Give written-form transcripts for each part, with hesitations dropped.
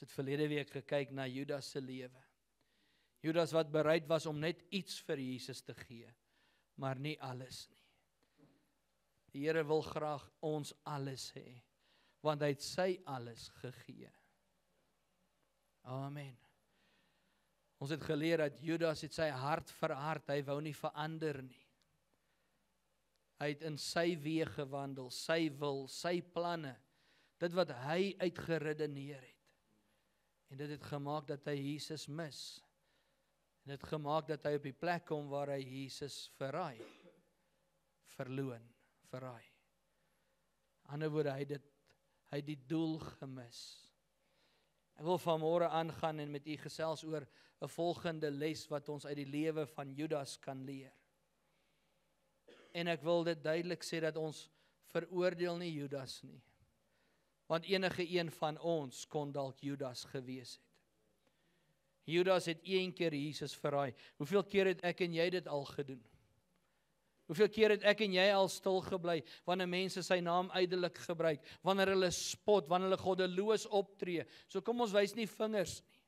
het verlede week gekyk na Judas se lewe. Judas wat bereid was om net iets vir Jesus te gee, maar nie alles nie. Die Here wil graag ons alles hê, want hy het sy alles gegee. Amen. Ons het geleer dat Judas het sy hart verhard, hy wou nie verander nie. Hy het in sy weë gewandel, sy wil, sy planne, dit wat hy uitgeredeneer het. En dit het gemaak dat hy Jesus mis. En dit het gemaak dat hy op die plek kom waar hy Jesus verraai, verloon, verraai. Ander woorde, hy het die doel gemis. Ek wil vanmôre aangaan en met u gesels oor 'n volgende les wat ons uit die lewe van Judas kan leer. En ek wil dit duidelik sê dat ons veroordeel nie Judas nie. Want enige een van ons kon dalk Judas gewees het. Judas het een keer Jesus verraai. Hoeveel keer het ek en jy dit al gedoen? Hoeveel keer het ek en jy al stil gebly wanneer mense sy naam ydelik gebruik, wanneer hulle spot, wanneer hulle goddeloos optree? So kom ons wys nie vingers nie.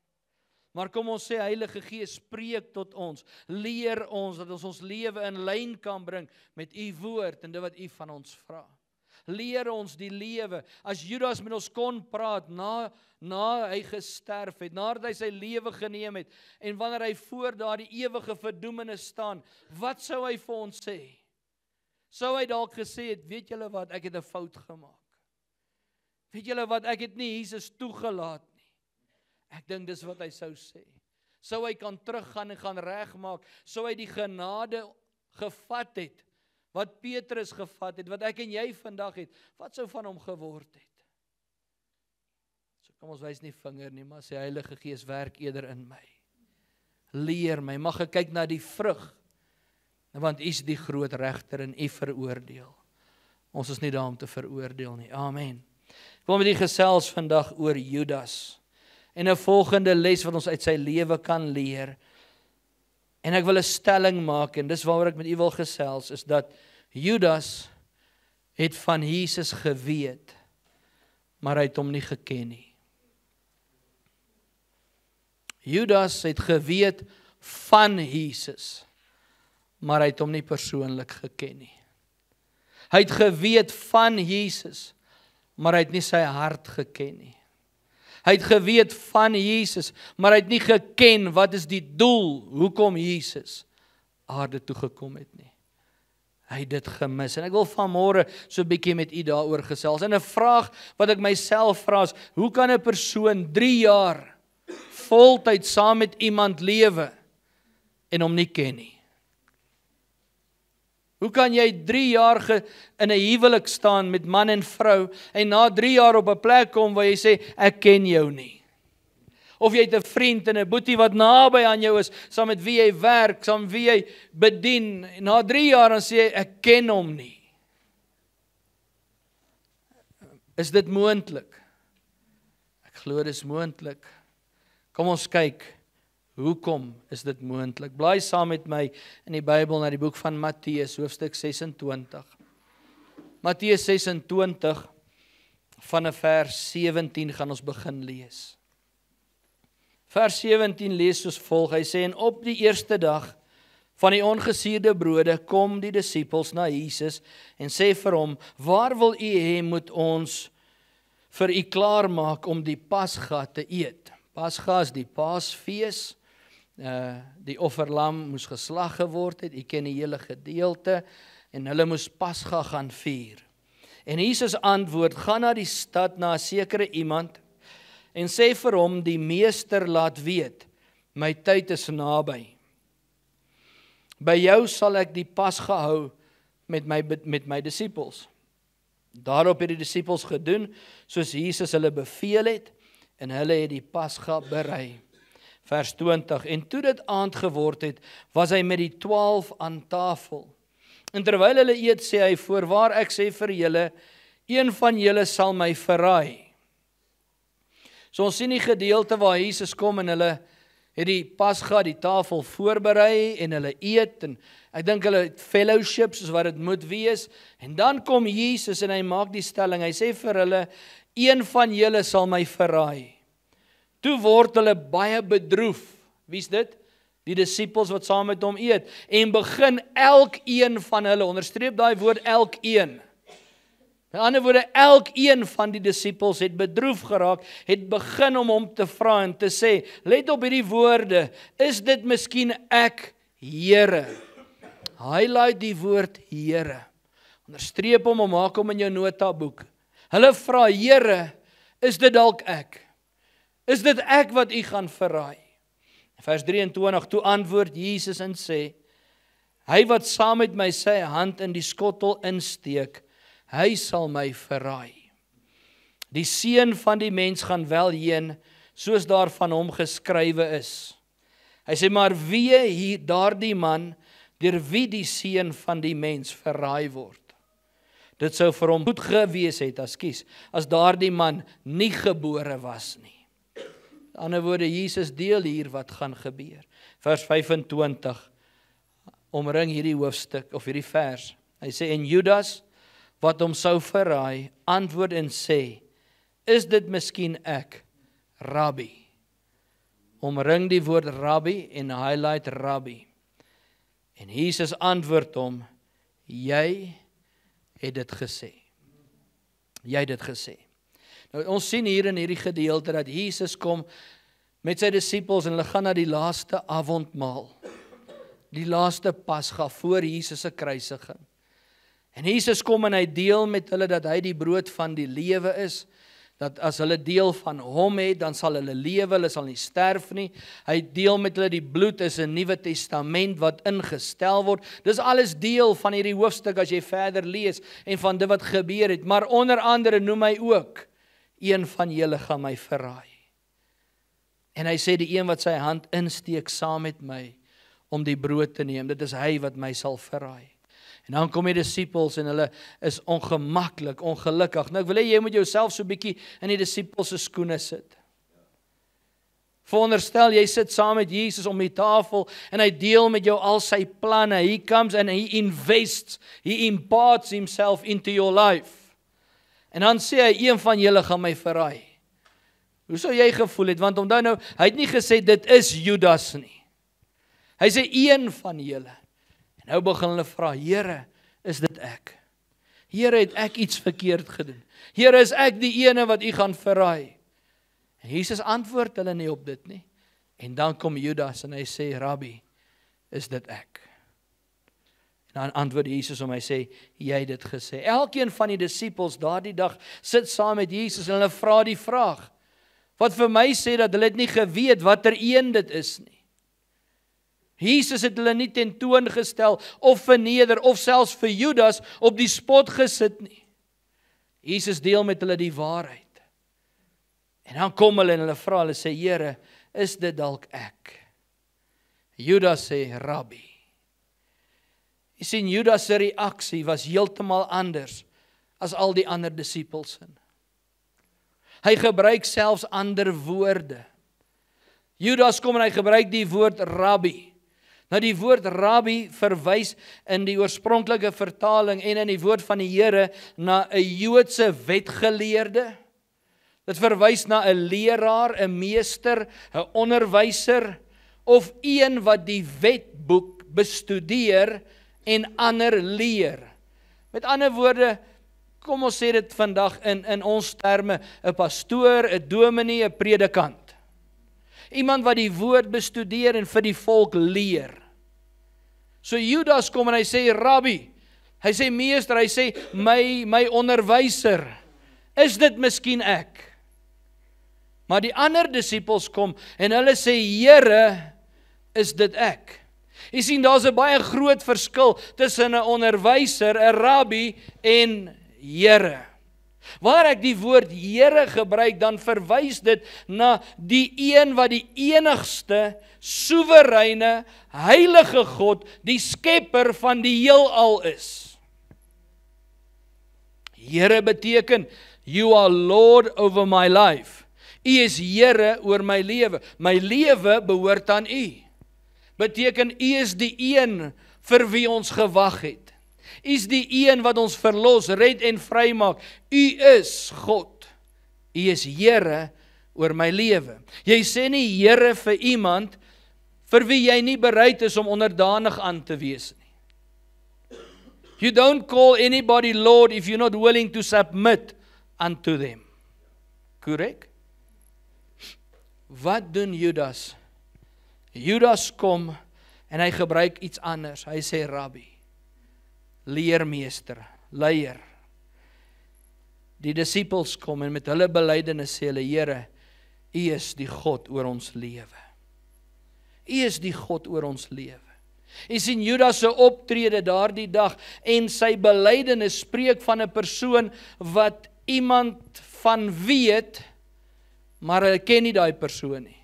Maar kom ons sê, Heilige Gees, spreek tot ons, leer ons dat ons lewe in lyn kan bring met u woord en dit wat u van ons vra. Leer ons die lewe, as Judas met ons kon praat, na hy gesterf het, nadat hy sy lewe geneem het, en wanneer hy voor daardie ewige verdoemenis staan, wat sou hy vir ons sê? Sou hy dalk gesê het, weet julle wat, ek het 'n fout gemaak. Weet julle wat, ek het nie Jesus toegelaat nie. Ek dink dis wat hy sou sê. Sou hy kan teruggaan en gaan regmaak, sou hy die genade gevat het, wat Petrus gevat het, wat ek en jy vandag het, wat sou van hom geword het? So kom ons wys nie vinger nie, maar sê Heilige Gees werk eerder in my. Leer my, mag ek kyk na die vrug, want u is die groot regter en u veroordeel. Ons is nie daar om te veroordeel nie. Amen. Ek wil met u gesels vandag oor Judas. En 'n volgende les wat ons uit sy lewe kan leer. En ek wil 'n stelling maak, en dis waaroor ek met u wil gesels, is dat Judas het van Jesus geweet, maar hy het hom nie geken nie. Judas het geweet van Jesus, maar hy het hom nie persoonlik geken nie. Hy het geweet van Jesus, maar hy het nie sy hart geken nie. Hy het geweet van Jesus, maar hy het nie geken wat is die doel, hoekom Jesus aarde toe gekom het nie. Hy het dit gemis. En ek wil vanmôre so 'n bietjie met u daaroor gesels. En 'n vraag wat ek myself vra is, hoe kan 'n persoon 3 jaar voltyd saam met iemand lewe en hom nie ken nie? Hoe kan jy 3 jaar in 'n huwelik staan met man en vrou en na 3 jaar op 'n plek kom waar jy sê, ek ken jou nie? Of jy het 'n vriend en 'n boetie wat naby aan jou is, saam met wie jy werk, saam met wie jy bedien, en na 3 jaar dan sê jy, ek ken hom nie. Is dit moontlik? Ek glo dit is moontlik. Kom ons kyk, hoekom is dit moontlik? Blaai saam met my in die Bybel na die boek van Matteus, hoofstuk 26. Matteus 26, van vers 17 gaan ons begin lees. Vers 17 lees soos volg, hy sê, en op die eerste dag van die ongesuurde brode kom die disippels na Jesus en sê vir hom, waar wil u hê moet ons vir u klaarmaak om die Pasga te eet? Pasga is die Paasfees, die offerlam moes geslag geword het, u ken die hele gedeelte, en hulle moes Pasga gaan vier. En Jesus antwoord, gaan na die stad na 'n sekere iemand, en sê vir hom, die meester laat weet, my tyd is naby. By jou sal ek die Pasga hou met my disippels. Daarop het die disippels gedoen, soos Jesus hulle beveel het, en hulle het die Pasga berei. Vers 20, en toe dit aand geword het, was hy met die 12 aan tafel. En terwyl hulle eet, sê hy, voorwaar ek sê vir julle, een van julle sal my verraai. So ons sien die gedeelte waar Jesus kom en hulle het die Pasga, die tafel voorberei en hulle eet en ek dink hulle het fellowship soos wat dit moet wees. En dan kom Jesus en hy maak die stelling, hy sê vir hulle, een van julle sal my verraai. Toe word hulle baie bedroef. Wie's dit? Die disippels wat saam met hom eet. En begin elkeen van hulle, onderstreep daai woord elkeen. Met ander woorde, elkeen van die disippels het bedroef geraak, het begin om hom te vra en te sê, let op hierdie woorde, is dit miskien ek, Here? Highlight die woord Here. Onderstreep hom en maak hom in jou notaboek. Hulle vra, Here, is dit dalk ek? Is dit ek wat u gaan verraai? Vers 23, toe antwoord Jesus en sê, hy wat saam met my sy hand in die skottel insteek, hy sal my verraai. Die seun van die mens gaan wel heen, soos daar van hom geskrywe is. Hy sê, maar wie hier daardie man, deur wie die seun van die mens verraai word? Dit sou vir hom goed gewees het, as daardie man nie gebore was nie. In ander woorde, Jesus deel hier wat gaan gebeur. Vers 25, omring hierdie hoofstuk, of hierdie vers. Hy sê, en Judas, wat hom sou verraai, antwoord en sê, is dit miskien ek, Rabbi? Omring die woord Rabbi en highlight Rabbi. En Jesus antwoord hom, jy het dit gesê. Jy het dit gesê. Nou, ons sien hier in hierdie gedeelte dat Jesus kom met sy disippels en hulle gaan na die laaste avondmaal. Die laaste Pasga voor Jesus se kruisiging. En Jesus kom en hy deel met hulle dat hy die brood van die lewe is. Dat as hulle deel van hom het, dan sal hulle lewe, hulle sal nie sterf nie. Hy deel met hulle die bloed is 'n Nuwe Testament wat ingestel word. Dis alles deel van hierdie hoofstuk as jy verder lees en van dit wat gebeur het. Maar onder andere noem hy ook, een van julle gaan my verraai. En hy sê die een wat sy hand insteek saam met my om die brood te neem, dit is hy wat my sal verraai. En dan kom die disippels en hulle is ongemaklik, ongelukkig. Nou ek wil hê jy moet jouself so 'n bietjie in die disippels se skoene sit. Veronderstel jy sit saam met Jesus om die tafel en hy deel met jou al sy planne. He comes and he invests, he imparts himself into your life. En dan sê hy, een van julle gaan my verraai. Hoe sou jy gevoel het? Want onthou nou, hy het nie gesê dit is Judas nie. Hy sê een van julle. En nou begin hulle vra, Here, is dit ek? Here, het ek iets verkeerd gedoen? Here, is ek die ene wat u gaan verraai? En Jesus antwoord hulle nie op dit nie. En dan kom Judas en hy sê, Rabbi, is dit ek? En dan antwoord Jesus om hy sê, jy het dit gesê. Elkeen van die disippels daardie dag sit saam met Jesus en hulle vra die vraag, wat vir my sê dat hulle het nie geweet watter een dit is nie. Jesus het hulle nie tentoongestel of verneder of selfs vir Judas op die spot gesit nie. Jesus deel met hulle die waarheid. En dan kom hulle en hulle vra, hulle sê, Here, is dit dalk ek? Judas sê, Rabbi. Jy sien, Judas se reaksie was heeltemal anders as al die ander disippels. Hy gebruik selfs ander woorde. Judas kom en hy gebruik die woord Rabbi. Nou die woord Rabbi verwys in die oorspronklike vertaling en in die woord van die Here na 'n Joodse wetgeleerde. Dit verwys na 'n leraar, 'n meester, 'n onderwyser of een wat die wetboek bestudeer en ander leer. Met ander woorde, kom ons sê dit vandag in ons terme, 'n pastoor, 'n dominee, 'n predikant. Iemand wat die woord bestudeer en vir die volk leer. So Judas kom en hy sê, Rabbi, hy sê meester, hy sê, my onderwyser, is dit miskien ek? Maar die ander disippels kom en hulle sê, Here, is dit ek? Jy sien, daar's 'n baie groot verskil tussen 'n onderwyser, 'n rabbi en Here. Waar ek die woord Here gebruik, dan verwys dit na die een wat die enigste, soewereine, heilige God, die skepper van die heelal is. Here beteken, you are Lord over my life. U is Here oor my lewe. My lewe behoort aan u. Beteken, u is die een vir wie ons gewag het. U is die een wat ons verlos, red en vrymaak. U is God. U is Here oor my lewe. Jy sê nie Here vir iemand vir wie jy nie bereid is om onderdanig aan te wees nie. You don't call anybody Lord if you're not willing to submit unto them. Korrek? Wat doen Judas? Judas kom en hy gebruik iets anders. Hy sê Rabbi, leermeester, leier. Die disippels kom en met hulle belydenis sê hulle, Here, U is die God oor ons lewe. U is die God oor ons lewe. U sien Judas se optrede daardie dag en sy belydenis spreek van 'n persoon wat iemand van weet, maar hulle ken nie daai persoon nie.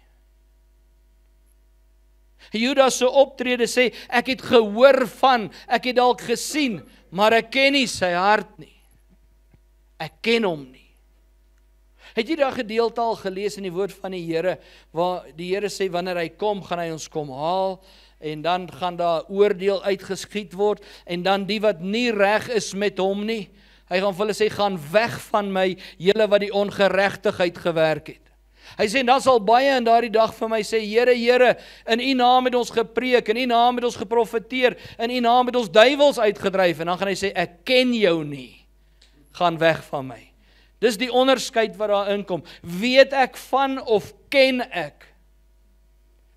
Judas se optrede sê, ek het gehoor van, ek het dalk gesien, maar ek ken nie sy hart nie. Ek ken hom nie. Het jy daai gedeelte al gelees in die woord van die Here, waar die Here sê, wanneer hy kom, gaan hy ons kom haal, en dan gaan daar oordeel uitgeskiet word, en dan die wat nie reg is met hom nie, hy gaan vir hulle sê, gaan weg van my, julle wat die ongeregtigheid gewerk het. Hy sê, dan sal baie in daardie dag vir my sê, Here, Here, in U naam het ons gepreek, in U naam het ons geprofeteer, in U naam het ons duiwels uitgedryf, en dan gaan hy sê, ek ken jou nie, gaan weg van my. Dis die onderskeid wat daar inkom. Weet ek van of ken ek?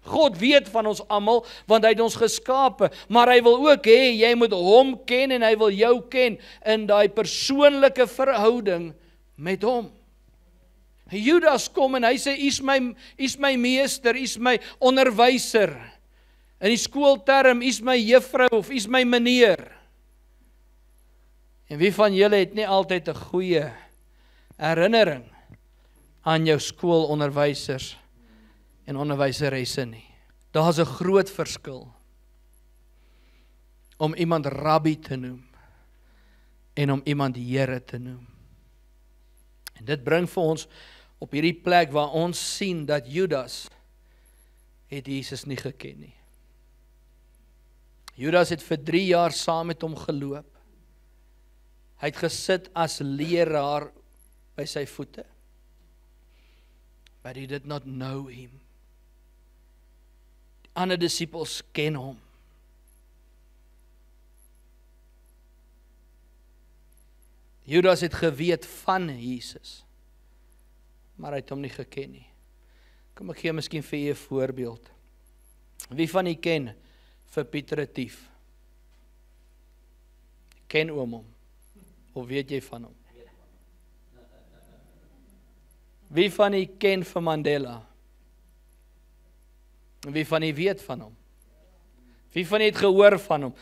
God weet van ons almal, want hy het ons geskape, maar hy wil ook hê, jy moet hom ken en hy wil jou ken in daai persoonlike verhouding met hom. Judas kom en hy sê, U's my meester, U's my onderwyser. In die skoolterm, U's my juffrou of U's my meneer. En wie van julle het nie altyd 'n goeie herinnering aan jou skoolonderwysers en onderwyseresse nie? Daar's 'n groot verskil om iemand rabbi te noem en om iemand Here te noem. En dit bring vir ons op hierdie plek waar ons sien dat Judas het Jesus nie geken nie. Judas het vir 3 jaar saam met hom geloop. Hy het gesit as leraar by sy voete. But he did not know him. Die ander disippels ken hom. Judas het geweet van Jesus, maar hy het hom nie geken nie. Kom ek gee miskien vir u 'n voorbeeld. Wie van u ken vir Pieter Retief? Ken oom hom? Of weet jy van hom? Wie van u ken vir Mandela? Wie van u weet van hom? Wie van u het gehoor van hom?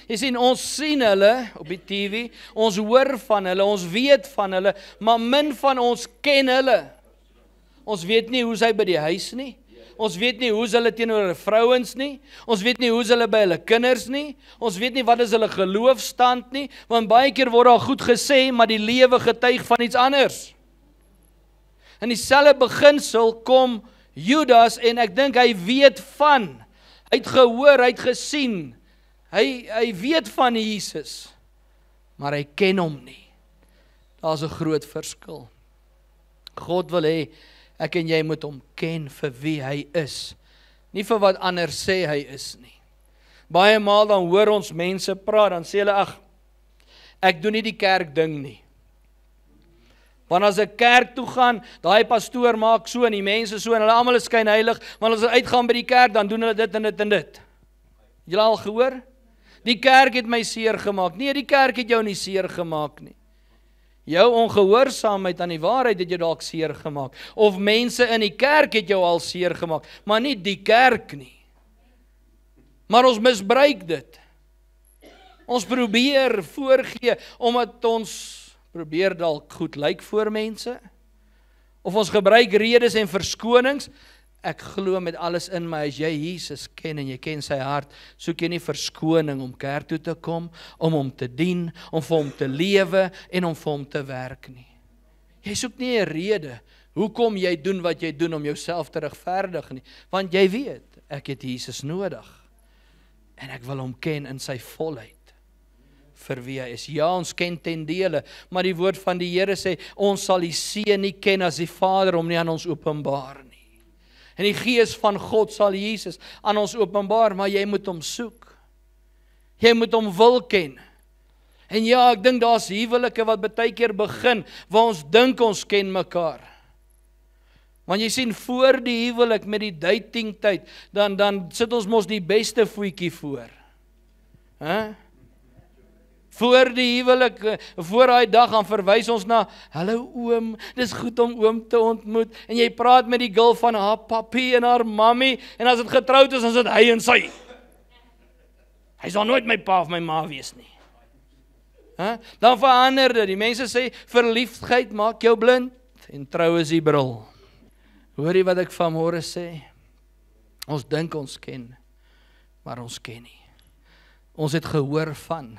Jy sien, ons sien hulle op die TV, ons hoor van hulle, ons weet van hulle, maar min van ons ken hulle. Ons weet nie hoe sy by die huis nie. Ons weet nie hoe is hulle teenoor hulle vrouens nie. Ons weet nie hoe is hulle by hulle kinders nie. Ons weet nie wat is hulle geloofstand nie, want baie keer word daar goed gesê, maar die lewe getuig van iets anders. In dieselfde beginsel kom Judas en ek dink hy weet van, hy het gehoor, hy het gesien, hy weet van Jesus, maar hy ken hom nie. Daar's 'n groot verskil. God wil hê ek en jy moet hom ken vir wie hy is, nie vir wat ander sê hy is nie. Baie maal dan hoor ons mense praat, dan sê hulle, ag, ek doen nie die kerk ding nie. Want as ek kerk toe gaan, daai pastoor maak so en die mense so en hulle almal is skynheilig, maar as hulle uitgaan by die kerk, dan doen hulle dit en dit en dit. Julle al gehoor? Die kerk het my seer gemaak. Nee, die kerk het jou nie seer gemaak nie. Jou ongehoorsaamheid aan die waarheid het jou dalk seer gemaak. Of mense in die kerk het jou al seer gemaak, maar nie die kerk nie. Maar ons misbruik dit. Ons probeer voorgee, omdat ons probeer dalk goed lyk voor mense. Of ons gebruik redes en verskonings. Ek glo met alles in my, as jy Jesus ken en jy ken sy hart, soek jy nie verskoning om kerk toe te kom, om hom te dien, om vir hom te lewe en om vir hom te werk nie. Jy soek nie 'n rede, hoekom jy doen wat jy doen om jouself te regverdig nie, want jy weet, ek het Jesus nodig, en ek wil hom ken in sy volheid. vir wie hy is. Ja, ons ken ten dele, maar die woord van die Here sê, ons sal die Seun nie ken as die Vader hom nie aan ons openbaar nie. En die Gees van God sal Jesus aan ons openbaar, maar jy moet hom soek. Jy moet hom wil ken. En ja, ek dink daar's huwelike wat baie keer begin, waar ons dink ons ken mekaar. Want jy sien, voor die huwelik met die dating tyd, dan sit ons mos die beste voetjie voor. Voor die huwelik, voor daai dag, gaan verwys ons na, hallo oom, dis goed om oom te ontmoet, en jy praat met die girl van haar papi en haar mammy, en as het getroud is, dan sit hy en sy. Hy sal nooit my pa of my ma wees nie. Dan verander dit, die mense sê, verliefdheid maak jou blind, en trou is die bril. Hoor jy wat ek vanmôre sê? Ons dink ons ken, maar ons ken nie. Ons het gehoor van,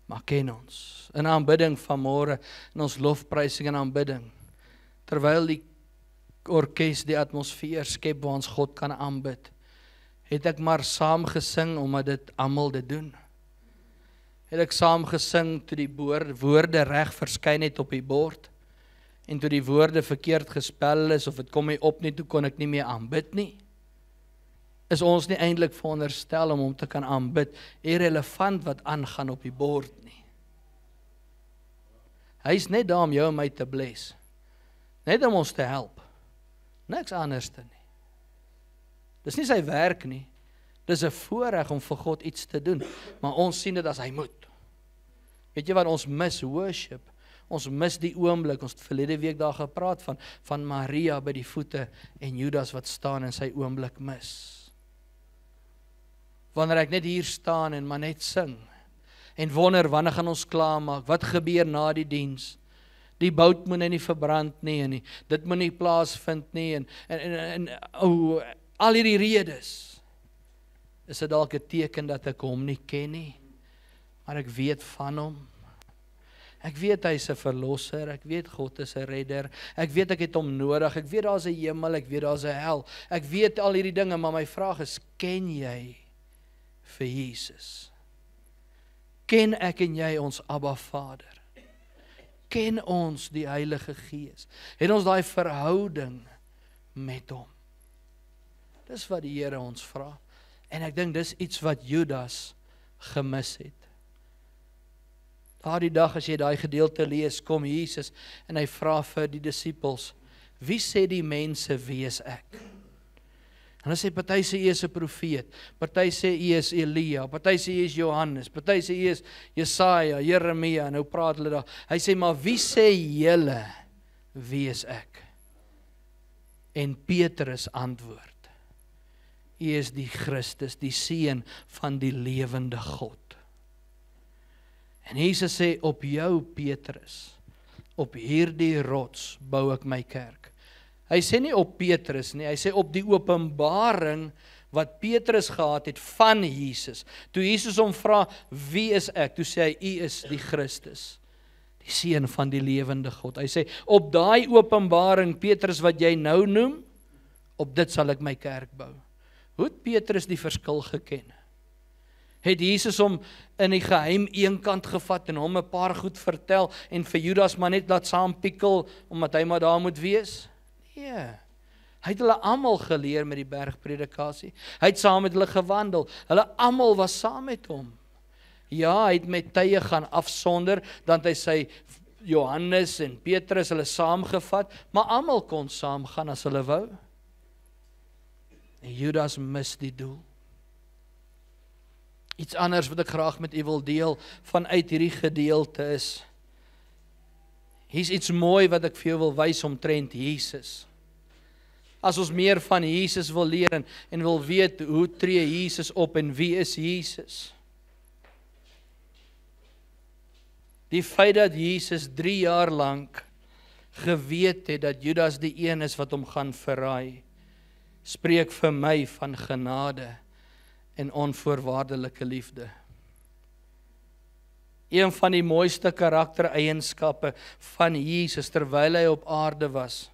maar ken ons. In aanbidding vanmôre, in ons lofprysing en aanbidding, terwyl die orkes die atmosfeer skep waar ons God kan aanbid, het ek maar saam gesing omdat dit almal dit doen. Het ek saam gesing toe die woorde reg verskyn het op die bord, en toe die woorde verkeerd gespel is, of het kom nie op nie, toe kon ek nie meer aanbid nie. Is ons nie eintlik veronderstel om hom te kan aanbid, irrelevant wat aangaan op die bord nie. Hy is net daar om jou en my te bless. Net om ons te help. Niks anderste nie. Dis nie sy werk nie. Dis 'n voorreg om vir God iets te doen, maar ons sien dit as hy moet. Weet jy wat ons mis? Worship. Ons mis die oomblik, ons het verlede week daar gepraat van Maria by die voete en Judas wat staan en sy oomblik mis. Wanneer ek net hier staan en maar net sing, en wonder, wanneer gaan ons klaarmaak, wat gebeur na die diens, die bout moet nie verbrand nie, en dit moet nie plaasvind nie, en al hierdie redes, is dit dalk 'n teken dat ek hom nie ken nie, maar ek weet van hom. Ek weet hy is 'n verlosser, ek weet God is 'n redder, ek weet ek het hom nodig, ek weet daar's 'n hemel, ek weet daar's 'n hel, ek weet al hierdie dinge, maar my vraag is, ken jy vir Jesus? Ken ek en jy ons Abba Vader? Ken ons die Heilige Gees? Het ons daai verhouding met hom? Dis wat die Here ons vra, en ek dink dis iets wat Judas gemis het. Daardie dag as jy daai gedeelte lees, kom Jesus en hy vra vir die disippels, wie sê die mense wie is ek? En hulle sê, party sê, u is 'n profeet, party sê, u is Elia, party sê, u is Johannes, party sê, u is Jesaja, Jeremia, en nou praat hulle daar. Hy sê, maar wie sê julle, wie is ek? En Petrus antwoord, u is die Christus, die Seun van die lewende God. En Jesus sê, op jou Petrus, op hierdie rots bou ek my kerk. Hy sê nie op Petrus nie, hy sê op die openbaring wat Petrus gehad het van Jesus. Toe Jesus hom vra, wie is ek? Toe sê hy, u is die Christus, die Seun van die lewende God. Hy sê, op daai openbaring, Petrus wat jy nou noem, op dit sal ek my kerk bou. Hoe het Petrus die verskil geken? Het Jesus hom in die geheim eenkant gevat en hom 'n paar goed vertel en vir Judas maar net laat saam pikkel omdat hy maar daar moet wees? Nee. Hy het hulle almal geleer met die bergpredikasie. Hy het saam met hulle gewandel. Hulle almal was saam met hom. Ja, hy het met tye gaan afsonder, dan het hy sy Johannes en Petrus hulle saamgevat, maar almal kon saam gaan as hulle wou. En Judas mis die doel. Iets anders wat ek graag met u wil deel vanuit hierdie gedeelte is, hier's iets mooi wat ek vir jou wil wys omtrent Jesus. As ons meer van Jesus wil leer en wil weet hoe tree Jesus op en wie is Jesus? Die feit dat Jesus 3 jaar lank geweet het dat Judas die een is wat hom gaan verraai, spreek vir my van genade en onvoorwaardelike liefde. Een van die mooiste karaktereienskappe van Jesus terwyl hy op aarde was,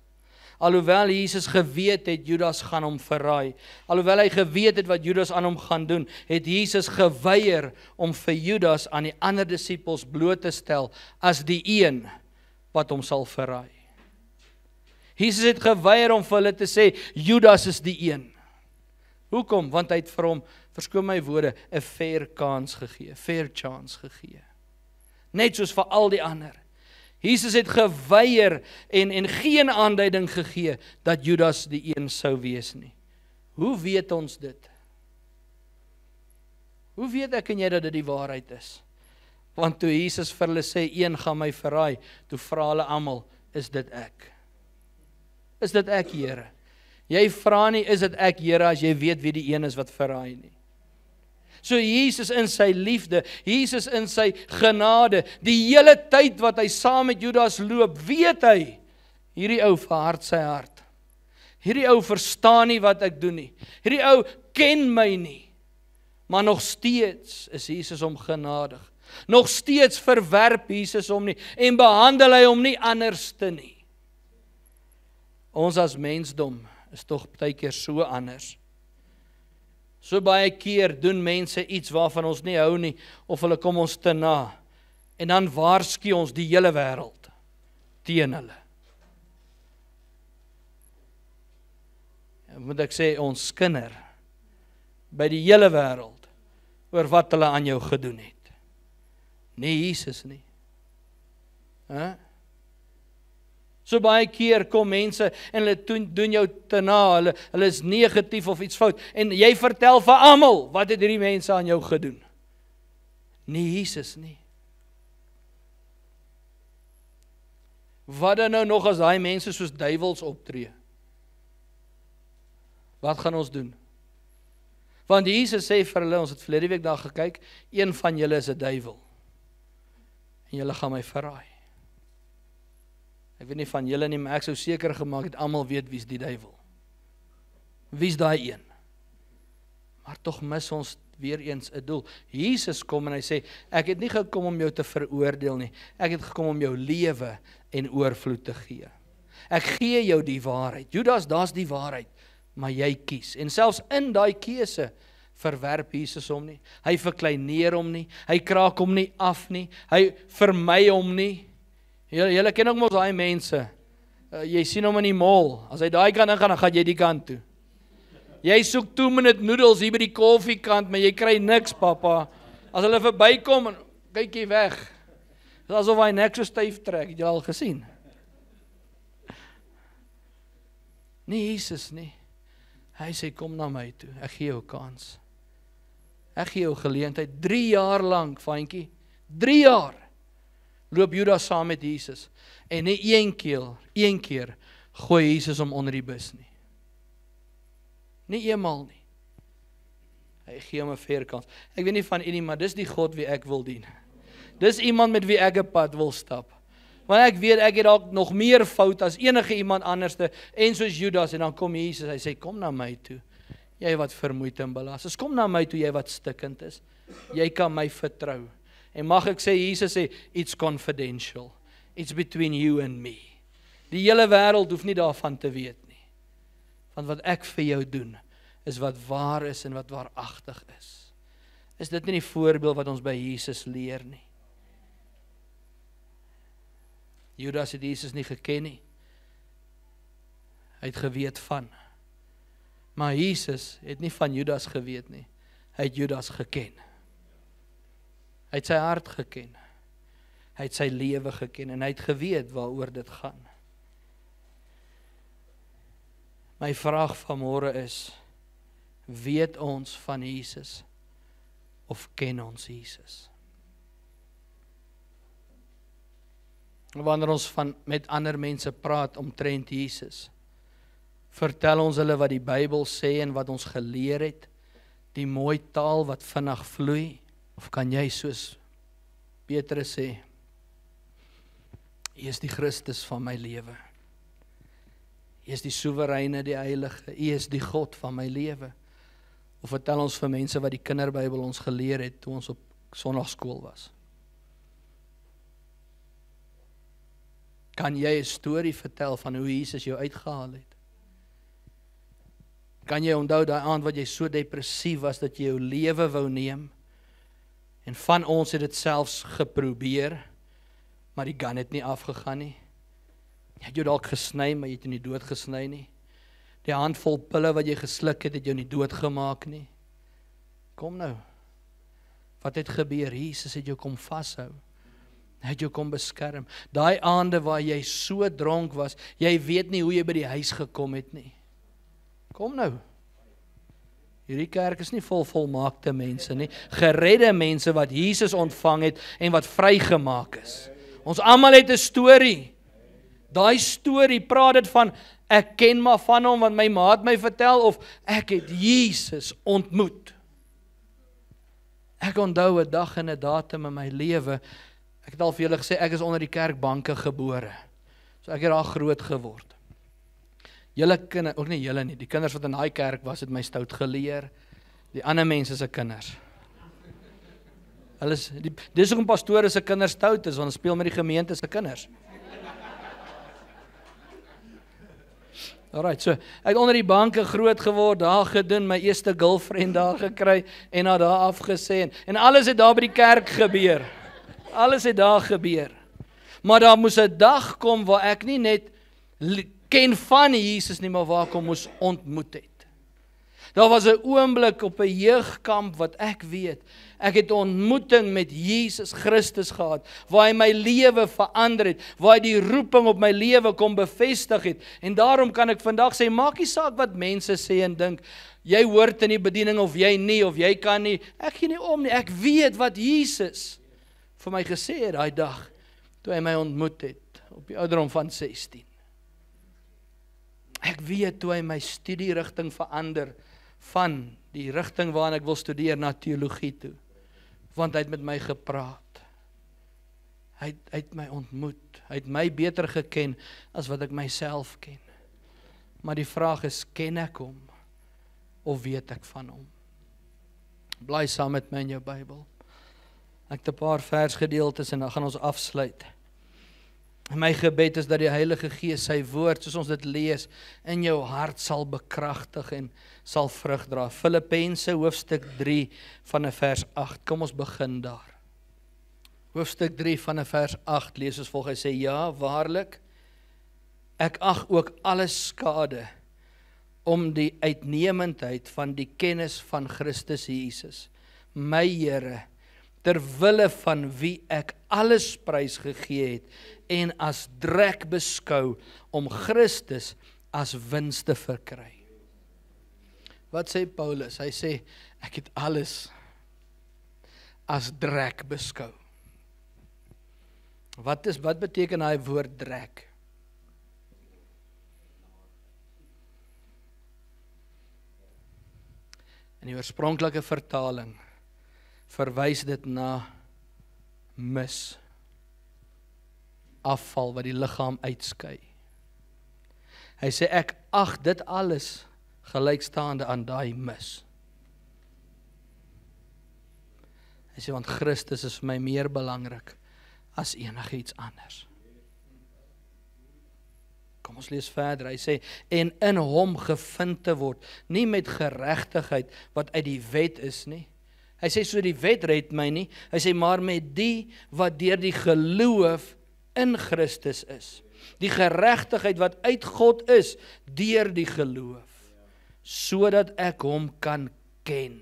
Alhoewel Jesus geweet het, Judas gaan hom verraai. Alhoewel hy geweet het wat Judas aan hom gaan doen, het Jesus geweier om vir Judas aan die ander disippels bloot te stel as die een wat hom sal verraai. Jesus het geweier om vir hulle te sê, Judas is die een. Hoekom? Want hy het vir hom, verskoon my woorde, 'n fair chance gegee. Net soos vir al die ander. Jesus het geweier en geen aanduiding gegee dat Judas die een sou wees nie. Hoe weet ons dit? Hoe weet ek en jy dat dit die waarheid is? Want toe Jesus vir hulle sê, een gaan my verraai, toe vra hulle almal, is dit ek? Is dit ek, Here? Jy vra nie, is dit ek, Here, as jy weet wie die een is wat verraai nie. So Jesus in sy liefde, Jesus in sy genade, die hele tyd wat hy saam met Judas loop, weet hy, hierdie ou verhard sy hart. Hierdie ou verstaan nie wat ek doen nie. Hierdie ou ken my nie. Maar nog steeds is Jesus hom genadig. Nog steeds verwerp Jesus hom nie en behandel hy hom nie anderste nie. Ons as mensdom is tog baie keer so anders. So baie keer doen mense iets waarvan ons nie hou nie, of hulle kom ons te na, en dan waarsku ons die hele wêreld teen hulle. Moet ek sê, ons skinder by die hele wêreld oor wat hulle aan jou gedoen het. Nie Jesus nie. So baie keer kom mense en hulle doen jou te na, hulle is negatief of iets fout, en jy vertel vir almal, wat het hierdie mense aan jou gedoen? Nie Jesus nie. Wat dan nou nog as daai mense soos duiwels optree? Wat gaan ons doen? Want Jesus sê vir hulle, ons het verlede week daar gekyk, een van julle is 'n duiwel. En julle gaan my verraai. Ek weet nie van julle nie, maar ek sou seker gemaak het, almal weet wie's die duiwel. Wie's daai een? Maar tog mis ons weer eens 'n doel. Jesus kom en hy sê, ek het nie gekom om jou te veroordeel nie. Ek het gekom om jou lewe en oorvloed te gee. Ek gee jou die waarheid. Judas, daar's die waarheid, maar jy kies. En selfs in daai keuse verwerp Jesus hom nie. Hy verkleineer hom nie. Hy kraak hom nie af nie. Hy vermy hom nie. Julle ken ook mos daai mense. Jy sien hom in die mall. As hy daai kant ingaan, dan gaan jy die kant toe. Jy soek 2-minute noodles hier by die koffiekant, maar jy kry niks, papa. As hulle verbykom, kyk jy weg. Dit is asof hy nek so styf trek, het jy al gesien? Nie Jesus nie. Hy sê, kom na my toe, ek gee jou kans. Ek gee jou geleentheid, 3 jaar lank, vaantjie, 3 jaar, loop Judas saam met Jesus, en nie een keer, gooi Jesus hom onder die bus nie. Nie eenmaal nie. Hy gee hom 'n fair kans. Ek weet nie van u nie, maar dis die God wie ek wil dien. Dis iemand met wie ek 'n pad wil stap. Want ek weet, ek het dalk nog meer fout as enige iemand anderste, en soos Judas, en dan kom Jesus, hy sê, kom na my toe, jy wat vermoeid en belas is, kom na my toe, jy wat stikkend is, jy kan my vertrou. En mag ek sê, Jesus sê, it's confidential, it's between you and me. Die hele wêreld hoef nie daarvan te weet nie. Want wat ek vir jou doen, is wat waar is en wat waaragtig is. Is dit nie die voorbeeld wat ons by Jesus leer nie? Judas het Jesus nie geken nie. Hy het geweet van. Maar Jesus het nie van Judas geweet nie. Hy het Judas geken. Hy het sy hart geken. Hy het sy lewe geken en hy het geweet waaroor dit gaan. My vraag vanmôre is, weet ons van Jesus of ken ons Jesus? Wanneer ons met ander mense praat omtrent Jesus, vertel ons hulle wat die Bybel sê en wat ons geleer het, die mooi taal wat vinnig vloei, of kan jy soos Petrus sê, U is die Christus van my lewe. U is die soewereine, die heilige, U is die God van my lewe. Of vertel ons vir mense wat die kinderbybel ons geleer het toe ons op sondagskool was. Kan jy 'n storie vertel van hoe Jesus jou uitgehaal het? Kan jy onthou daai aand wat jy so depressief was dat jy jou lewe wou neem? En van ons het dit selfs geprobeer, maar die gun het nie afgegaan nie. Jy het jou dalk gesny, maar jy het jou nie dood gesny nie. Die handvol pille wat jy gesluk het jou nie dood gemaak nie. Kom nou. Wat het gebeur? Jesus het jou kom vashou. Hy het jou kom beskerm. Daai aande waar jy so dronk was, jy weet nie hoe jy by die huis gekom het nie. Kom nou. Hierdie kerk is nie vol volmaakte mense nie. Geredde mense wat Jesus ontvang het en wat vrygemaak is. Ons almal het 'n storie. Daai storie praat dit van, ek ken maar van hom, want my ma het my vertel, of ek het Jesus ontmoet. Ek onthou 'n dag en 'n datum in my lewe. Ek het al vir julle gesê, ek is onder die kerkbanke gebore. So ek het daar groot geword. Julle kinders, ook nie julle nie, die kinders wat in daai kerk was, het my stout geleer. Die ander mense se kinders. Dis hoekom pastore se kinders stout is, want hulle speel met die gemeente se kinders. Alright, so, ek het onder die banke groot geword, daar gedoen, my eerste girlfriend daar gekry, en daar afgesê, en alles het daar by die kerk gebeur. Alles het daar gebeur. Maar daar moes 'n dag kom waar ek nie net ken van Jesus nie, maar waar ek hom moes ontmoet het. Daar was 'n oomblik op 'n jeugkamp wat ek weet, ek het 'n ontmoeting met Jesus Christus gehad, waar hy my lewe verander het, waar hy die roeping op my lewe kom bevestig het, en daarom kan ek vandag sê, maak nie saak wat mense sê en dink, jy hoort in die bediening of jy nie, of jy kan nie, ek gee nie om nie, ek weet wat Jesus vir my gesê het daai dag, toe hy my ontmoet het, op die ouderdom van 16. Ek weet toe hy my studierigting verander, van die rigting waarin ek wil studeer na teologie toe, want hy het met my gepraat. Hy het my ontmoet, hy het my beter geken as wat ek myself ken. Maar die vraag is, ken ek hom, of weet ek van hom? Bly saam met my in jou Bybel. Ek het 'n paar versgedeeltes en dan gaan ons afsluit. My gebed is dat die Heilige Gees sy woord, soos ons dit lees, in jou hart sal bekragtig en sal vrug dra. Filippense hoofstuk 3 van vers 8. Kom ons begin daar. Hoofstuk 3 van vers 8 lees ons volgens hy sê, ja, waarlik, ek ag ook alles skade om die uitnemendheid van die kennis van Christus Jesus, my Here, ter wille van wie ek alles prys gegee het en as drek beskou om Christus as wins te verkry. Wat sê Paulus? Hy sê, ek het alles as drek beskou. Wat beteken hy woord drek? In die oorspronklike vertaling verwys dit na mis, afval wat die liggaam uitskei. Hy sê ek ag dit alles gelykstaande aan daai mis. Hy sê want Christus is vir my meer belangrik as enigiets anders. Kom ons lees verder. Hy sê en in hom gevind te word, nie met geregtigheid wat uit die wet is nie. Hy sê so die wet red my nie. Hy sê maar met die wat deur die geloof in Christus is. Die geregtigheid wat uit God is deur die geloof. Sodat ek hom kan ken.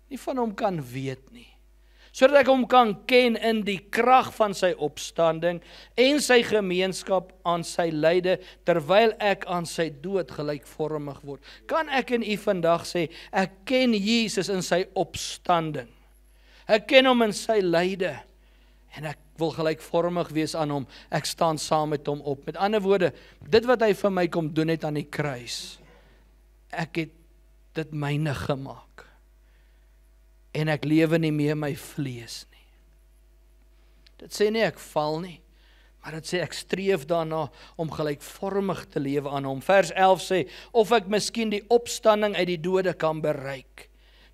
Nie van hom kan weet nie. Sodat ek hom kan ken in die krag van sy opstanding en sy gemeenskap aan sy lyde, terwyl ek aan sy dood gelykvormig word. Kan ek en u vandag sê, ek ken Jesus in sy opstanding. Ek ken hom in sy lyde. En ek wil gelykvormig wees aan hom. Ek staan saam met hom op. Met ander woorde, dit wat hy vir my kom doen het aan die kruis, ek het dit myne gemaak. En ek lewe nie meer my vlees nie. Dit sê nie ek val nie, maar dit sê ek streef daarna om gelykvormig te lewe aan hom. Vers 11 sê, of ek miskien die opstanding uit die dode kan bereik.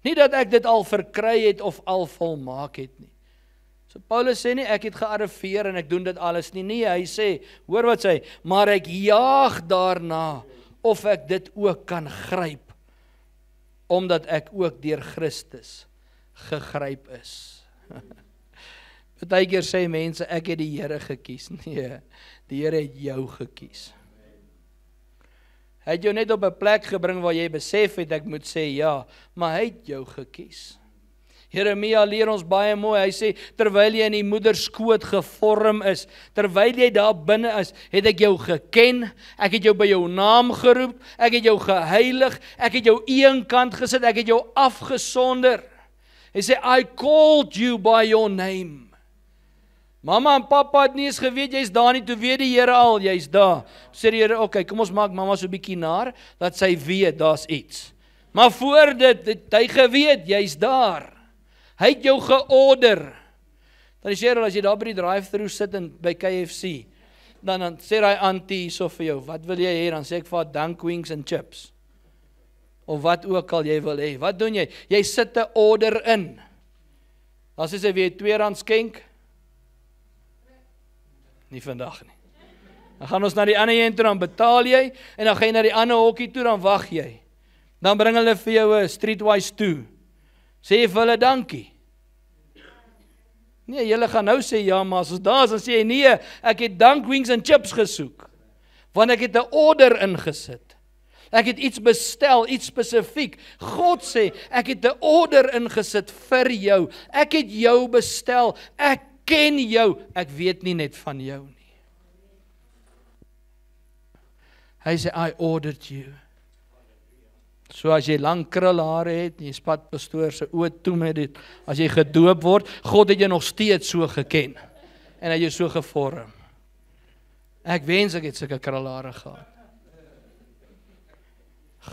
Nie dat ek dit al verkry het of al volmaak het nie. So Paulus sê nie, ek het gearriveer en ek doen dit alles nie. Nee, hy sê, hoor wat sê, maar ek jaag daarna, of ek dit ook kan gryp, omdat ek ook deur Christus gegryp is. Partykeer sê mense, ek het die Here gekies. Nee, die Here het jou gekies. Hy het jou net op 'n plek gebring waar jy besef het, ek moet sê ja, maar hy het jou gekies. Jeremia leer ons baie mooi, hy sê, terwyl jy in die moederskoot gevorm is, terwyl jy daar binne is, het ek jou geken, ek het jou by jou naam geroep, ek het jou geheilig, ek het jou eenkant gesit, ek het jou afgesonder. Hy sê, I called you by your name. Mamma en papa het nie eens geweet, jy's daar nie, toe weet die Here al, jy's daar. Sê die Here, okay, kom ons maak mamma so 'n bietjie naar, dat sy weet, daar's iets. Maar voor dit, het hy geweet, jy's daar. Hy het jou georder. Dan sê hy, as jy daar by die drive-thru sit en by KFC, dan sê hy auntie so vir jou, wat wil jy hê? Dan sê ek vir haar, dunk wings and chips. Of wat ook al jy wil hê. Wat doen jy? Jy sit 'n order in. Dan sê sy, wil jy R2 skenk? Nie vandag nie. Dan gaan ons na die ander een toe, dan betaal jy, en dan gaan jy na die ander hokkie toe, dan wag jy. Dan bring hulle vir jou 'n Streetwise toe. Sê jy vir hulle dankie? Nee, julle gaan nou sê ja, maar as ons daar is, dan sê jy nee, ek het dunk wings and chips gesoek. Want ek het 'n order ingesit. Ek het iets bestel, iets spesifiek. God sê, ek het 'n order ingesit vir jou. Ek het jou bestel. Ek ken jou. Ek weet nie net van jou nie. Hy sê, I ordered you. So as jy lang krulhare het, jy spat pastoor se oë toe met dit, as jy gedoop word, God het jou nog steeds so geken, en hy het jou so gevorm. Ek wens ek het sulke krulhare gehad.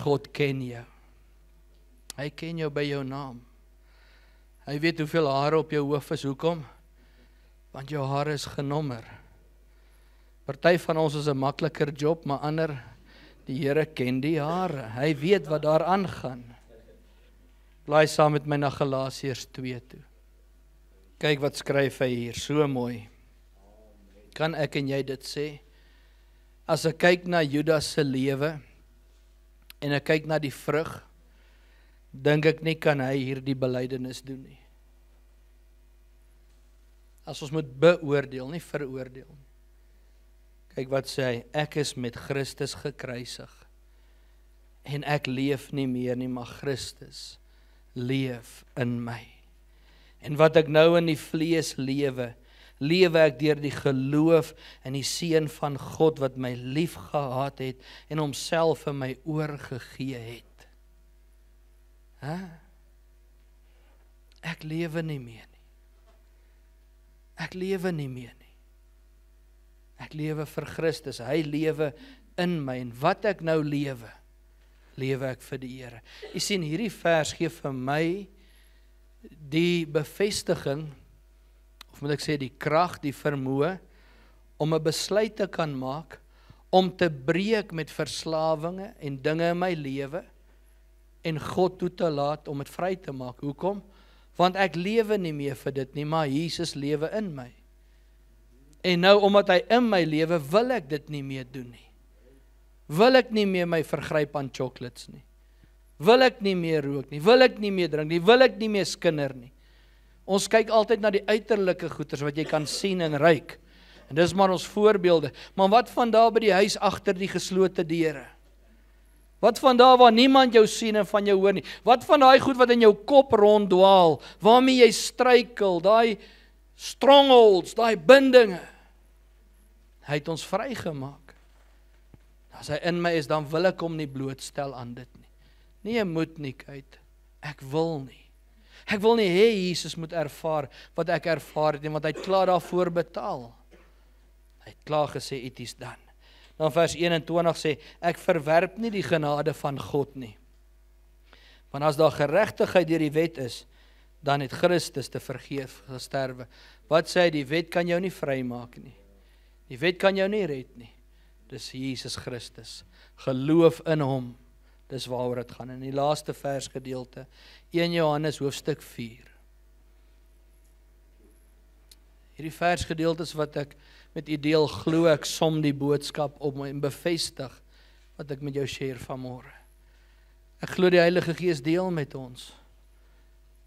God ken jou. Hy ken jou by jou naam. Hy weet hoeveel hare op jou hoof is, hoekom? Want jou hare is genommer. Party van ons is 'n makliker job, maar ander, die Here ken die hare. Hy weet wat daar aangaan. Blaai saam met my na Galasiërs 2 toe. Kyk wat skryf hy hier, so mooi. Kan ek en jy dit sê? As ek kyk na Judas se lewe, en ek kyk na die vrug, dink ek nie kan hy hierdie belydenis doen nie. As ons moet beoordeel, nie veroordeel nie. Kyk wat sê hy, ek is met Christus gekruisig, en ek leef nie meer nie, maar Christus leef in my. En wat ek nou in die vlees lewe ek deur die geloof in die Seun van God, wat my lief gehad het, en homself in my oorgegee het. Ek lewe nie meer nie. Ek lewe nie meer nie. Ek lewe vir Christus, hy lewe in my, en wat ek nou lewe ek vir die Here. Jy sien, hierdie vers gee vir my die bevestiging, of moet ek sê die krag, die vermoë, om 'n besluit te kan maak, om te breek met verslawinge en dinge in my lewe, en God toe te laat om dit vry te maak. Hoekom? Want ek lewe nie meer vir dit nie, maar Jesus lewe in my. En nou, omdat hy in my lewe, wil ek dit nie meer doen nie. Wil ek nie meer my vergryp aan chocolates nie. Wil ek nie meer rook nie. Wil ek nie meer drink nie. Wil ek nie meer skinder nie. Ons kyk altyd na die uiterlike goeders wat jy kan sien en ruik. En dis maar ons voorbeelde. Maar wat van daar by die huis agter die geslote deure? Wat van daar waar niemand jou sien en van jou hoor nie? Wat van daai goed wat in jou kop ronddwaal, waarmee jy struikel, daai strongholds, daai bindinge? Hy het ons vrygemaak. As hy in my is, dan wil ek hom nie blootstel aan dit nie. Nee, moet nie, Kate. Ek wil nie. Ek wil nie hê Jesus moet ervaar wat ek ervaar het nie, want hy het klaar daarvoor betaal. Hy het klaar gesê, it is done. Dan vers 21 sê, ek verwerp nie die genade van God nie. Want as daar geregtigheid deur die wet is, dan het Christus te vergeef gesterwe. Wat sê hy, die wet kan jou nie vrymaak nie. Die wet kan jou nie red nie. Dis Jesus Christus. Geloof in hom. Dis waaroor dit gaan. In die laaste versgedeelte, 1 Johannes hoofstuk 4. Hierdie versgedeeltes wat ek met u deel, glo ek som die boodskap op my en bevestig wat ek met jou share vanmôre. Ek glo die Heilige Gees deel met ons.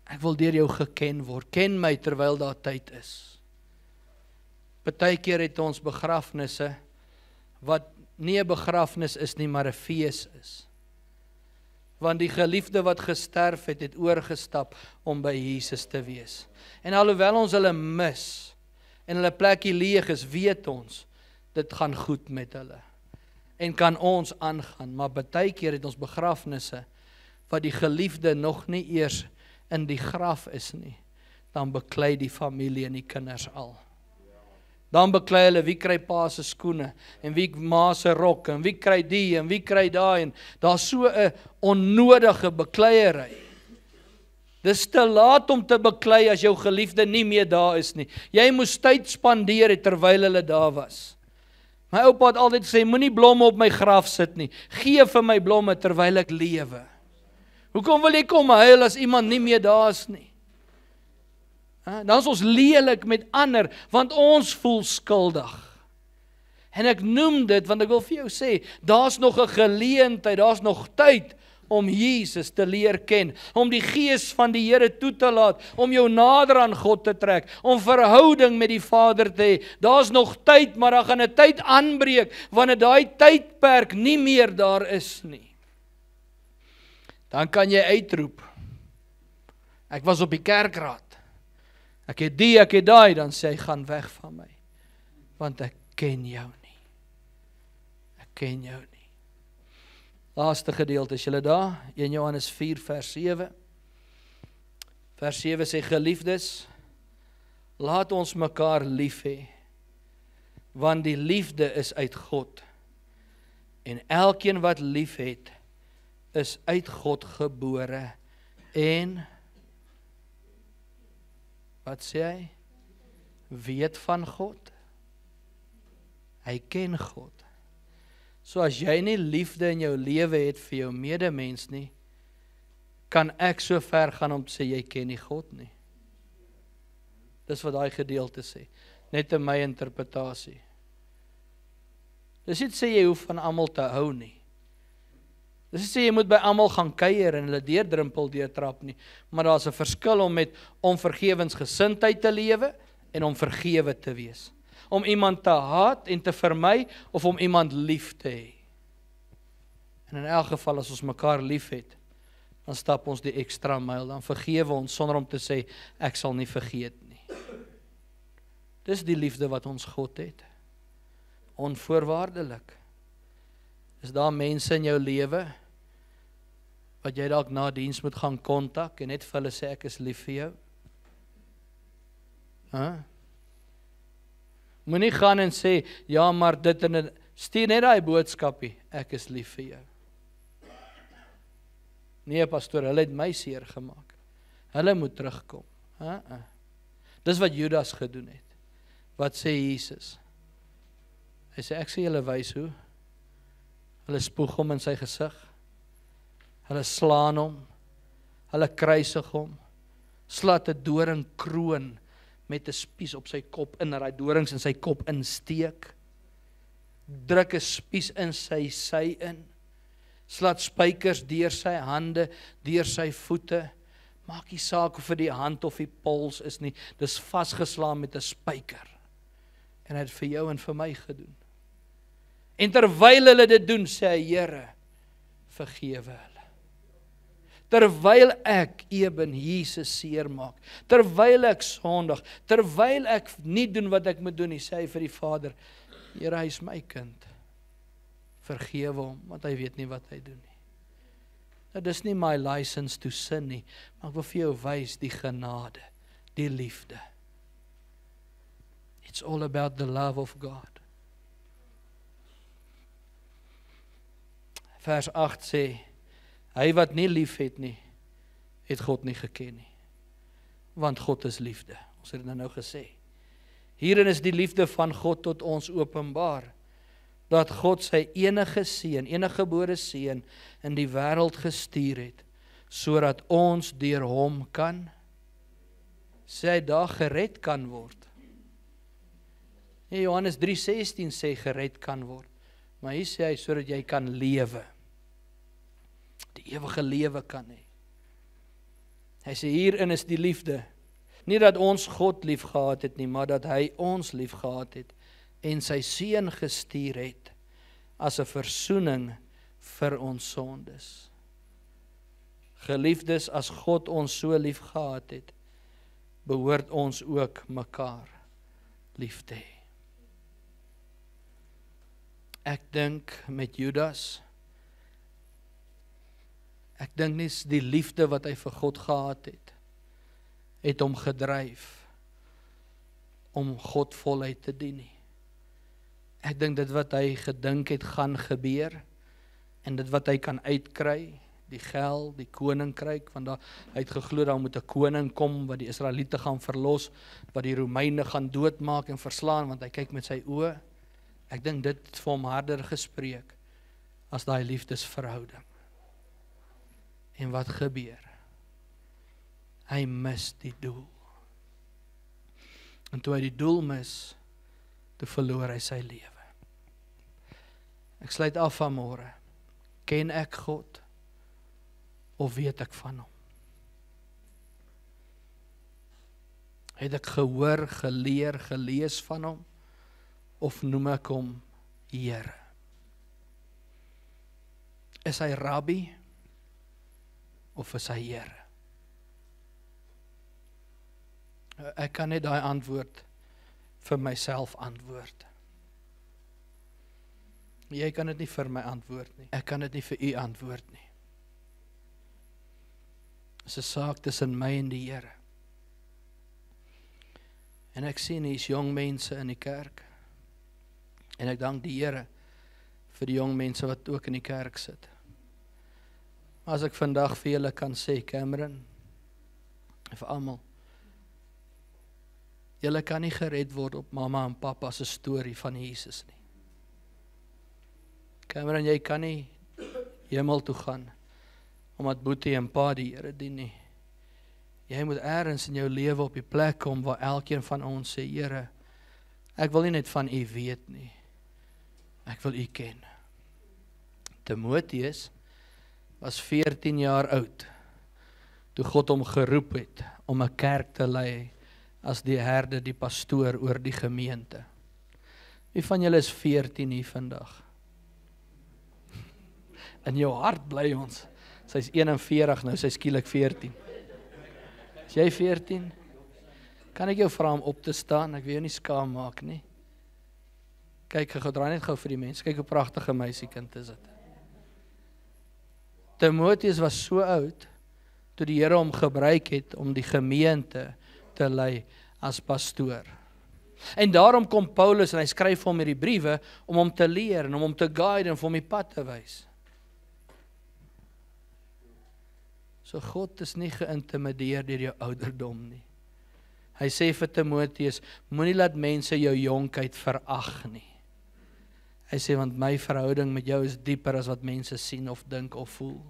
Ek wil deur jou geken word. Ken my terwyl daar tyd is. Partykeer het ons begrafnisse wat nie 'n begrafnis is nie, maar 'n fees is. Want die geliefde wat gesterf het, het oorgestap om by Jesus te wees. En alhoewel ons hulle mis en hulle plekkie leeg is, weet ons, dit gaan goed met hulle. En kan ons aangaan, maar partykeer het ons begrafnisse wat die geliefde nog nie eers in die graf is nie, dan beklei die familie en die kinders al. Dan beklei hulle, wie kry pa se skoene, en wie ma se rok, en wie kry die, en wie kry daai, en daar so 'n onnodige bekleierery. Dis te laat om te beklei as jou geliefde nie meer daar is nie. Jy moes tyd spandeer het terwyl hulle daar was. My oupa het altyd gesê, moenie blomme op my graf sit nie, gee vir my blomme terwyl ek lewe. Hoekom wil jy kom huil as iemand nie meer daar is nie? Dan is ons lelik met ander, want ons voel skuldig. En ek noem dit, want ek wil vir jou sê, daar's nog 'n geleentheid, daar's nog tyd om Jesus te leer ken, om die Gees van die Here toe te laat, om jou nader aan God te trek, om verhouding met die Vader te hê. Daar's nog tyd, maar daar gaan 'n tyd aanbreek, wanneer daai tydperk nie meer daar is nie. Dan kan jy uitroep, ek was op die kerkraad, ek het die, ek het daai, dan sê hy, gaan weg van my, want ek ken jou nie. Ek ken jou nie. Laaste gedeelte, is julle daar? 1 Johannes 4 vers 7. Vers 7 sê, geliefdes, laat ons mekaar lief hê, want die liefde is uit God, en elkeen wat lief het, is uit God gebore, en wat sê hy? Weet van God. Hy ken God. So as jy nie liefde in jou lewe het vir jou medemens nie, kan ek so ver gaan om te sê, jy ken nie God nie. Dis wat daai gedeelte sê. Net in my interpretasie. Dis nie sê jy hoef van almal te hou nie. Dis sê jy moet by almal gaan kuier en hulle deurdrimpel deurtrap nie, maar daar's 'n verskil om met onvergewensgesindheid te lewe en om vergewe te wees. Om iemand te haat en te vermy of om iemand lief te hê. En in elk geval as ons mekaar lief het, dan stap ons die ekstra myl, dan vergewe ons sonder om te sê ek sal nie vergeet nie. Dis die liefde wat ons God het. Onvoorwaardelik. Is daar mense in jou lewe wat jy dalk na diens moet gaan kontak en net vir hulle sê ek is lief vir jou? Moenie gaan en sê, ja maar dit en dit, stuur net daai boodskapie, ek is lief vir jou. Nee pastoor, hulle het my seer gemaak. Hulle moet terugkom. Dis wat Judas gedoen het. Wat sê Jesus? Hy sê, ek sê julle wys hoe. Hulle spoeg hom in sy gesig. Hulle slaan hom. Hulle kruisig hom. Slat 'n doringkroon met 'n spies op sy kop in, daai dorings in sy kop insteek. Druk 'n spies in sy sy in. Slat spykers deur sy hande, deur sy voete. Maak nie saak of vir die hand of die pols is nie. Dis vasgeslaan met 'n spyker. En hy het vir jou en vir my gedoen. En terwyl hulle dit doen, sê hy, Here, vergewe hulle. Terwyl ek eben Jesus seermaak, terwyl ek sondig, terwyl ek nie doen wat ek moet doen nie, sê hy vir die Vader, Here, hy is my kind. Vergewe hom, want hy weet nie wat hy doen nie. Nou, dis nie my license to sin nie, maar ek wil vir jou wys die genade, die liefde. It's all about the love of God. Vers 8 sê, hy wat nie lief het nie, het God nie geken nie. Want God is liefde. Ons het dit nou gesê. Hierin is die liefde van God tot ons openbaar, dat God sy enige seun, enige gebore seun in die wêreld gestuur het, sodat ons deur hom kan, sê hy daar gered kan word. Johannes 3:16 sê gered kan word. Maar hier sê hy sodat jy kan lewe. Die ewige lewe kan hê. Hy sê hierin is die liefde. Nie dat ons God lief gehad het nie, maar dat hy ons lief gehad het en sy seun gestuur het as 'n versoening vir ons sondes. Geliefdes, as God ons so lief gehad het, behoort ons ook mekaar lief te hê. Ek dink met Judas, ek dink nie die liefde wat hy vir God gehad het hom gedryf om God voluit te dien nie. Ek dink dit wat hy gedink het gaan gebeur, en dit wat hy kan uitkry, die geld, die koninkryk, want hy het geglo daar moet 'n koning kom wat die Israeliete gaan verlos, wat die Romeine gaan doodmaak en verslaan, want hy kyk met sy oë. Ek dink dit het vir hom harder gespreek as daai liefdesverhouding. En wat gebeur? Hy mis die doel. En toe hy die doel mis, toe verloor hy sy lewe. Ek sluit af vanmôre. Ken ek God? Of weet ek van hom? Het ek gehoor, geleer, gelees van hom? Of noem ek hom Here? Is hy Rabbi? Of is hy Here? Ek kan net daai antwoord vir myself antwoord. Jy kan dit nie vir my antwoord nie. Ek kan dit nie vir u antwoord nie. Dit is 'n saak tussen my en die Here. En ek sien hier's jong mense in die kerk. En ek dank die Here vir die jong mense wat ook in die kerk sit. As ek vandag vir julle kan sê, Cameron, en vir almal, julle kan nie gered word op mamma en pappa se storie van Jesus nie. Cameron, jy kan nie hemel toe gaan, omdat Boetie en Pa die Here dien nie. Jy moet ergens in jou lewe op die plek kom, waar elkeen van ons sê, Here, ek wil nie net van u weet nie, ek wil u ken. Timoteus was 14 jaar oud, toe God hom geroep het, om 'n kerk te lei, as die herde, die pastoor oor die gemeente. Wie van julle is 14 hier vandag? In jou hart bly ons. Sy's 41 nou, sy skielik 14. Is jy 14? Kan ek jou vra om op te staan? Ek wil jou nie skaam maak nie. Kyk, ek draai net gou vir die mense. Kyk hoe pragtige meisiekind is dit. Timoteus was so oud, toe die Here hom gebruik het om die gemeente te lei as pastoor. En daarom kom Paulus en hy skryf hom hierdie briewe om hom te leer en om hom te guide en vir hom die pad te wys. So God is nie geïntimideer deur jou ouderdom nie. Hy sê vir Timoteus, moenie laat mense jou jonkheid verag nie. Hy sê, want my verhouding met jou is dieper as wat mense sien of dink of voel.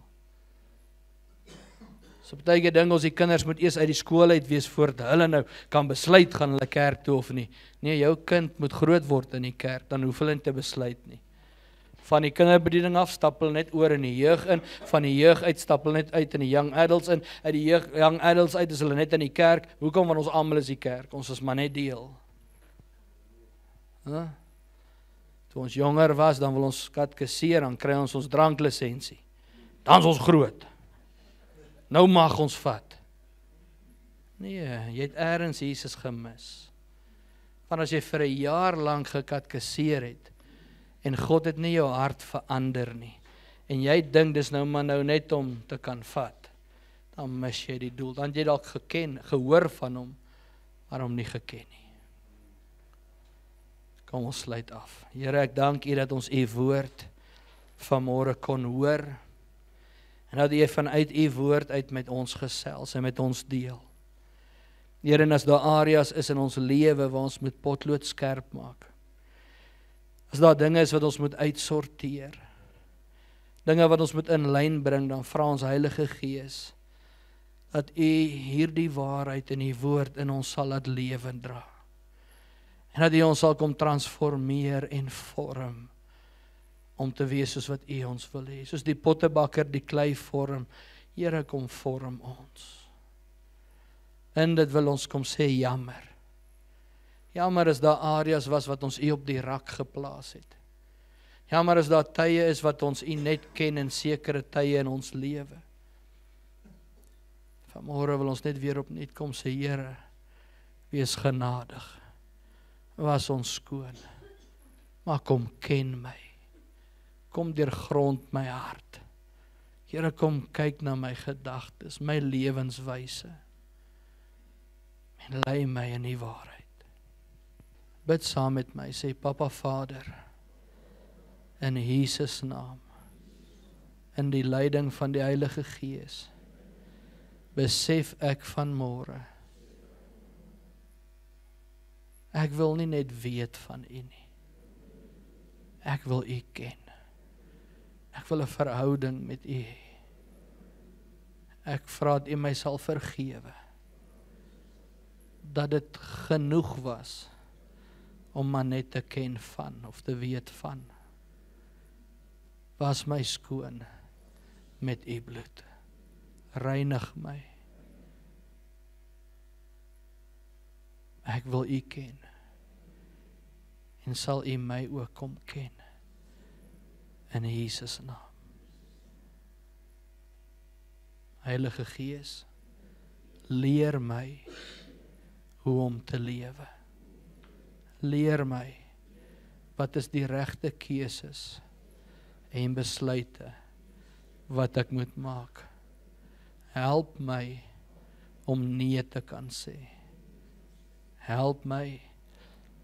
So baie dink ons die kinders moet eers uit die skool uit wees voordat hulle nou kan besluit gaan hulle kerk toe of nie. Nee, jou kind moet groot word in die kerk, dan hoef hulle nie te besluit nie. Van die kinderbediening af stap hulle net oor in die jeug in, van die jeug uit stap hulle net uit in die young adults in, uit die young adults uit is hulle net in die kerk. Hoekom? Want ons almal is die kerk, ons is maar net deel. Huh? Toe ons jonger was, dan wil ons katkeseer, dan kry ons dranklisensie. Dan is ons groot. Nou mag ons vat. Nee, jy het ergens Jesus gemis. Want as jy vir 'n jaar lank gekatkeseer het, en God het nie jou hart verander nie, en jy dink dis nou maar nou net om te kan vat, dan mis jy die doel. Dan het jy dalk gehoor van hom, maar hom nie geken nie. Kom ons sluit af. Here, ek dank U dat ons U woord vanmôre kon hoor, en dat U vanuit U woord uit met ons gesels en met ons deel. Here, en as daar areas is in ons lewe waar ons moet potlood skerp maak, as daar dinge is wat ons moet uitsorteer, dinge wat ons moet in lyn bring, dan vra ons Heilige Gees, dat U hierdie waarheid in U woord in ons sal laat lewend dra. En dat U ons sal kom transformeer en vorm, om te wees soos wat U ons wil hê. Soos die pottebakker die klei vorm, Here, kom vorm ons. En dit wil ons kom sê, jammer. Jammer as daar areas was wat ons U op die rak geplaas het. Jammer as daar tye is wat ons U net ken in sekere tye in ons lewe. Vanmôre wil ons net weer opnuut kom sê, Here, wees genadig. Was ons skoon. Maar kom ken my. Kom deurgrond my hart. Here, kom kyk na my gedagtes, my lewenswyse. En lei my in die waarheid. Bid saam met my, sê Papa Vader, in Jesus naam, in die leiding van die Heilige Gees, besef ek vanmôre, ek wil nie net weet van U nie, ek wil U ken, ek wil 'n verhouding met U hê, ek vra dat U my sal vergewe, dat dit genoeg was, om maar net te ken van, of te weet van. Was my skoon met U bloed. Reinig my. Ek wil U ken. En sal U my ook kom ken. In Jesus naam. Heilige Gees, leer my hoe om te lewe. Leer my, wat is die regte keuses en besluite wat ek moet maak. Help my om nee te kan sê. Help my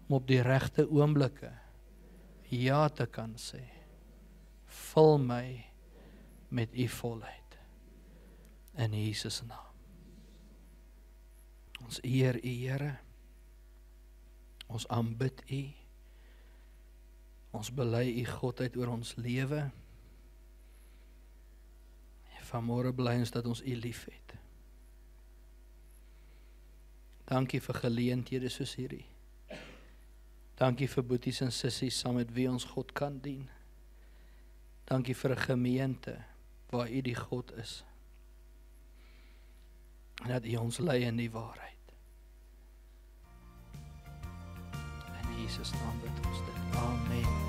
om op die regte oomblikke ja te kan sê. Vul my met U volheid. In Jesus naam. Ons eer U, Here. Ons aanbid U. Ons bely U godheid oor ons lewe. Vanmôre bly ons dat ons U liefhet. Dankie vir geleenthede soos hierdie. Dankie vir boeties en sissies saam met wie ons God kan dien. Dankie vir 'n gemeente waar U die God is. En dat U ons lei in die waarheid. In Jesus naam bid ons dit. Amen.